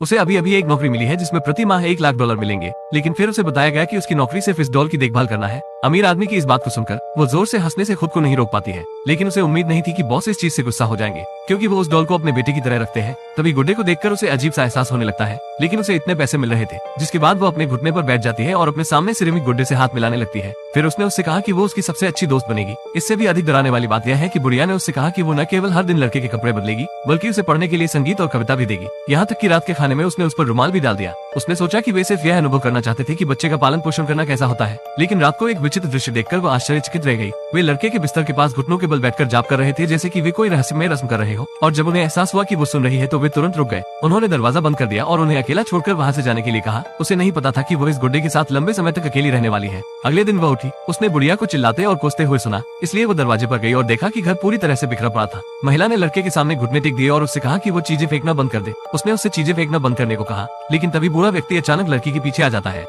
उसे अभी अभी एक नौकरी मिली है जिसमें प्रति माह $1 लाख मिलेंगे, लेकिन फिर उसे बताया गया कि उसकी नौकरी सिर्फ इस डॉल की देखभाल करना है। अमीर आदमी की इस बात को सुनकर वो जोर से हंसने से खुद को नहीं रोक पाती है, लेकिन उसे उम्मीद नहीं थी कि बॉस इस चीज से गुस्सा हो जाएंगे, क्योंकि वो उस डॉल को अपने बेटे की तरह रखते हैं। तभी गुड्डे को देखकर उसे अजीब सा एहसास होने लगता है, लेकिन उसे इतने पैसे मिल रहे थे, जिसके बाद वो अपने घुटने पर बैठ जाती है और अपने सामने सिरेमिक गुड्डे से हाथ मिलाने लगती है। फिर उसने उससे कहा कि वो उसकी सबसे अच्छी दोस्त बनेगी। इससे भी अधिक डराने वाली बात यह है कि बुढ़िया ने उससे कहा कि वो न केवल हर दिन लड़के के कपड़े बदलेगी, बल्कि उसे पढ़ने के लिए संगीत और कविता भी देगी। यहाँ तक कि रात के खाने में उसने उस पर रुमाल भी डाल दिया। उसने सोचा कि वे सिर्फ यह अनुभव करना चाहते थे कि बच्चे का पालन पोषण करना कैसा होता है, लेकिन रात को एक विचित्र दृश्य देखकर वो आश्चर्यचकित रह गई। वे लड़के के बिस्तर के पास घुटनों के बल बैठकर जाप कर रहे थे, जैसे कि वे कोई रहस्यमय रस्म कर रहे हो। और जब उन्हें एहसास हुआ कि वो सुन रही है तो वे तुरंत रुक गए। उन्होंने दरवाजा बंद कर दिया और उन्हें अकेला छोड़कर वहाँ से जाने के लिए कहा। उसे नहीं पता था कि वो इस गुड्डे के साथ लंबे समय तक अकेली रहने वाली है। अगले दिन वह उठी, उसने बुढ़िया को चिल्लाते और कोसते हुए सुना, इसलिए वो दरवाजे पर गई और देखा कि घर पूरी तरह से बिखरा पड़ा था। महिला ने लड़के के सामने घुटने टेक दिए और उससे कहा कि वो चीजें फेंकना बंद कर दे। उसने उससे चीजें फेंकना बंद करने को कहा, लेकिन तभी बूढ़ा व्यक्ति अचानक लड़की के पीछे आ जाता है।